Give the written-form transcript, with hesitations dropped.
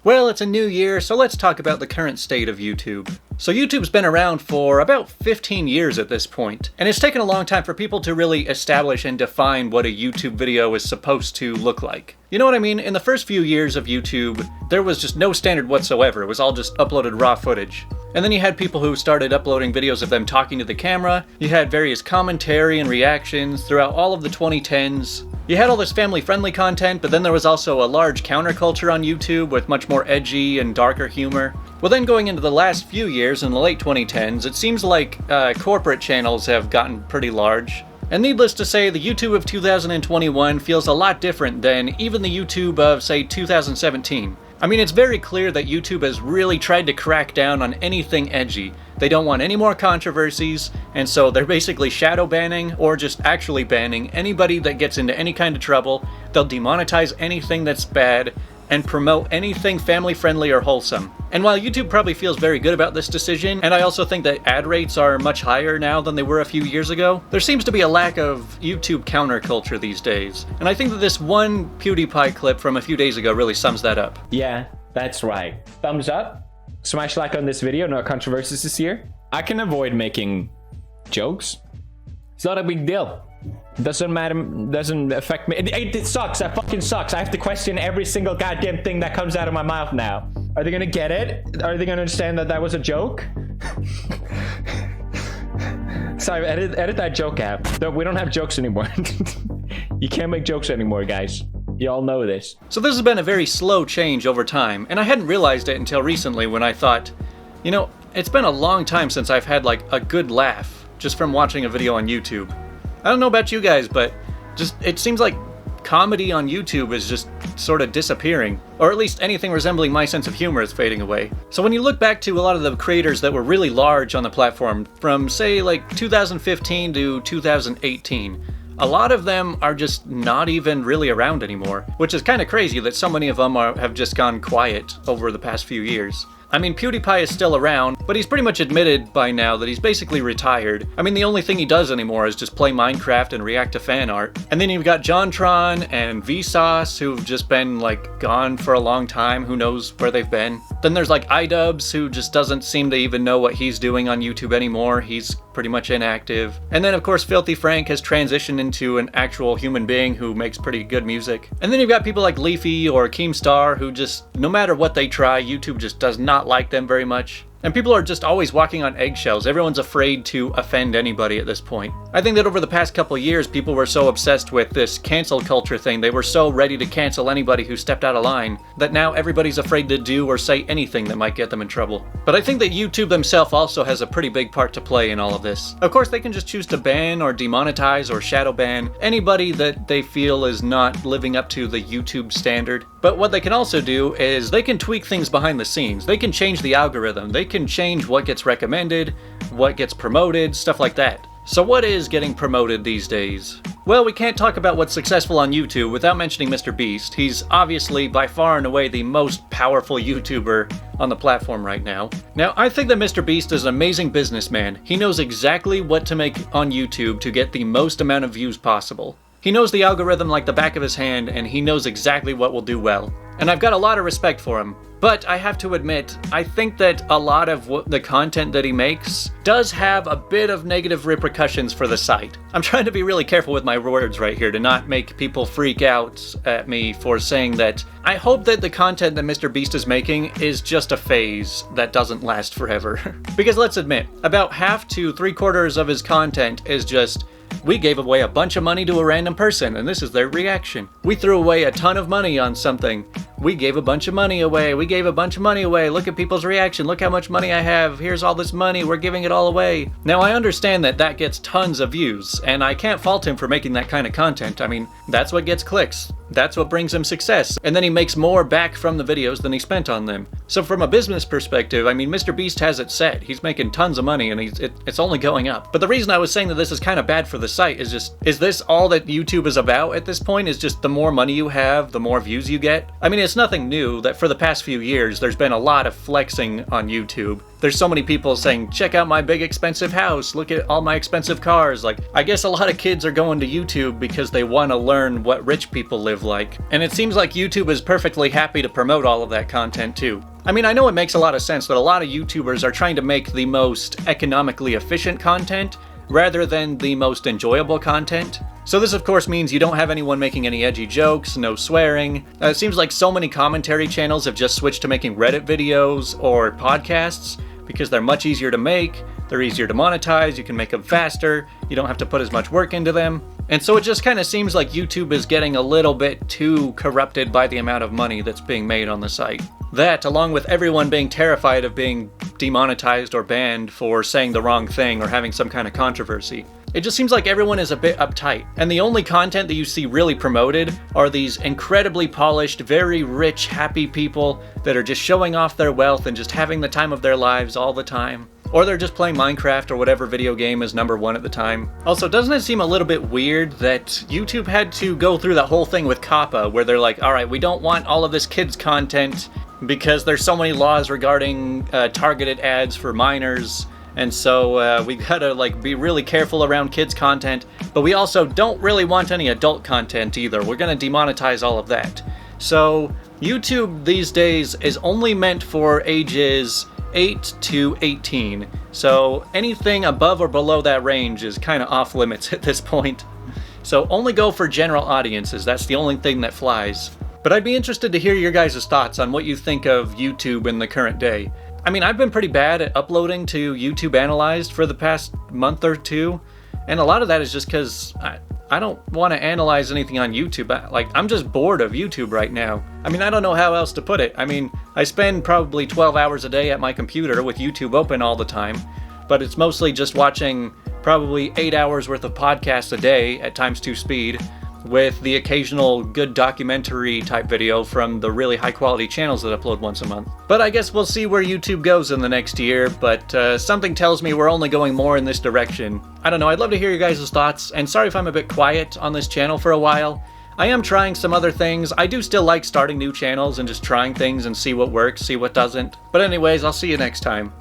Well, it's a new year, so let's talk about the current state of YouTube. So YouTube's been around for about 15 years at this point, and it's taken a long time for people to really establish and define what a YouTube video is supposed to look like. You know what I mean? In the first few years of YouTube, there was just no standard whatsoever. It was all just uploaded raw footage. And then you had people who started uploading videos of them talking to the camera. You had various commentary and reactions throughout all of the 2010s. You had all this family-friendly content, but then there was also a large counterculture on YouTube with much more edgy and darker humor. Well, then going into the last few years, in the late 2010s, it seems like corporate channels have gotten pretty large. And needless to say, the YouTube of 2021 feels a lot different than even the YouTube of, say, 2017. I mean, it's very clear that YouTube has really tried to crack down on anything edgy. They don't want any more controversies, and so they're basically shadow banning or just actually banning anybody that gets into any kind of trouble. They'll demonetize anything that's bad and promote anything family-friendly or wholesome. And while YouTube probably feels very good about this decision, and I also think that ad rates are much higher now than they were a few years ago, there seems to be a lack of YouTube counterculture these days. And I think that this one PewDiePie clip from a few days ago really sums that up. Yeah, that's right. Thumbs up, smash like on this video, no controversies this year. I can avoid making jokes. It's not a big deal. Doesn't matter, doesn't affect me. It sucks, that fucking sucks. I have to question every single goddamn thing that comes out of my mouth now. Are they gonna get it? Are they gonna understand that that was a joke? Sorry, edit that joke app. No, we don't have jokes anymore. You can't make jokes anymore, guys. You all know this. So this has been a very slow change over time, and I hadn't realized it until recently when I thought, you know, it's been a long time since I've had like a good laugh just from watching a video on YouTube. I don't know about you guys, but just it seems like comedy on YouTube is just sort of disappearing, or at least anything resembling my sense of humor is fading away. So when you look back to a lot of the creators that were really large on the platform from say like 2015 to 2018, a lot of them are just not even really around anymore, which is kind of crazy that so many of them have just gone quiet over the past few years. I mean, PewDiePie is still around, but he's pretty much admitted by now that he's basically retired. I mean, the only thing he does anymore is just play Minecraft and react to fan art. And then you've got JonTron and Vsauce, who've just been, like, gone for a long time. Who knows where they've been. Then there's, like, iDubbbz, who just doesn't seem to even know what he's doing on YouTube anymore. He's pretty much inactive. And then, of course, Filthy Frank has transitioned into an actual human being who makes pretty good music. And then you've got people like Leafy or Keemstar, who just, no matter what they try, YouTube just does not like them very much. And people are just always walking on eggshells. Everyone's afraid to offend anybody at this point. I think that over the past couple of years, people were so obsessed with this cancel culture thing. They were so ready to cancel anybody who stepped out of line that now everybody's afraid to do or say anything that might get them in trouble. But I think that YouTube themselves also has a pretty big part to play in all of this. Of course, they can just choose to ban or demonetize or shadow ban anybody that they feel is not living up to the YouTube standard. But what they can also do is they can tweak things behind the scenes. They can change the algorithm. They can change what gets recommended, what gets promoted, stuff like that. So what is getting promoted these days? Well, we can't talk about what's successful on YouTube without mentioning Mr. Beast. He's obviously by far and away the most powerful YouTuber on the platform right now. Now, I think that Mr. Beast is an amazing businessman. He knows exactly what to make on YouTube to get the most amount of views possible. He knows the algorithm like the back of his hand, and he knows exactly what will do well. And I've got a lot of respect for him. But I have to admit, I think that a lot of the content that he makes does have a bit of negative repercussions for the site. I'm trying to be really careful with my words right here to not make people freak out at me for saying that. I hope that the content that Mr. Beast is making is just a phase that doesn't last forever. Because let's admit, about half to 3/4 of his content is just, we gave away a bunch of money to a random person, and this is their reaction. We threw away a ton of money on something. We gave a bunch of money away. We gave a bunch of money away. Look at people's reaction. Look how much money I have. Here's all this money. We're giving it all away. Now, I understand that that gets tons of views, and I can't fault him for making that kind of content. I mean, that's what gets clicks. That's what brings him success. And then he makes more back from the videos than he spent on them. So from a business perspective, I mean, Mr. Beast has it set. He's making tons of money, and it's only going up. But the reason I was saying that this is kind of bad for the site is just, is this all that YouTube is about at this point? Is just the more money you have, the more views you get? I mean, it's nothing new that for the past few years, there's been a lot of flexing on YouTube. there's so many people saying, check out my big expensive house, look at all my expensive cars. Like, I guess a lot of kids are going to YouTube because they want to learn what rich people live like. And it seems like YouTube is perfectly happy to promote all of that content too. I mean, I know it makes a lot of sense that a lot of YouTubers are trying to make the most economically efficient content rather than the most enjoyable content. So this of course means you don't have anyone making any edgy jokes, no swearing. It seems like so many commentary channels have just switched to making Reddit videos or podcasts because they're much easier to make, they're easier to monetize, you can make them faster, you don't have to put as much work into them. And so it just kind of seems like YouTube is getting a little bit too corrupted by the amount of money that's being made on the site. That, along with everyone being terrified of being demonetized or banned for saying the wrong thing or having some kind of controversy. It just seems like everyone is a bit uptight, and the only content that you see really promoted are these incredibly polished, very rich, happy people that are just showing off their wealth and just having the time of their lives all the time. Or they're just playing Minecraft or whatever video game is #1 at the time. Also, doesn't it seem a little bit weird that YouTube had to go through that whole thing with COPPA where they're like, alright, we don't want all of this kids content because there's so many laws regarding targeted ads for minors. And so we gotta be really careful around kids content, but we also don't really want any adult content either. We're gonna demonetize all of that. So YouTube these days is only meant for ages 8 to 18. So anything above or below that range is kind of off limits at this point. So only go for general audiences. That's the only thing that flies. But I'd be interested to hear your guys' thoughts on what you think of YouTube in the current day. I mean, I've been pretty bad at uploading to YouTube Analyzed for the past month or two, and a lot of that is just because I don't want to analyze anything on YouTube. I'm just bored of YouTube right now. I mean, I don't know how else to put it. I mean, I spend probably 12 hours a day at my computer with YouTube open all the time, but it's mostly just watching probably 8 hours worth of podcasts a day at ×2 speed, with the occasional good documentary type video from the really high quality channels that upload once a month. But I guess we'll see where YouTube goes in the next year, but something tells me we're only going more in this direction. I don't know, I'd love to hear your guys' thoughts, and sorry if I'm a bit quiet on this channel for a while. I am trying some other things. I do still like starting new channels and just trying things and see what works, see what doesn't. But anyways, I'll see you next time.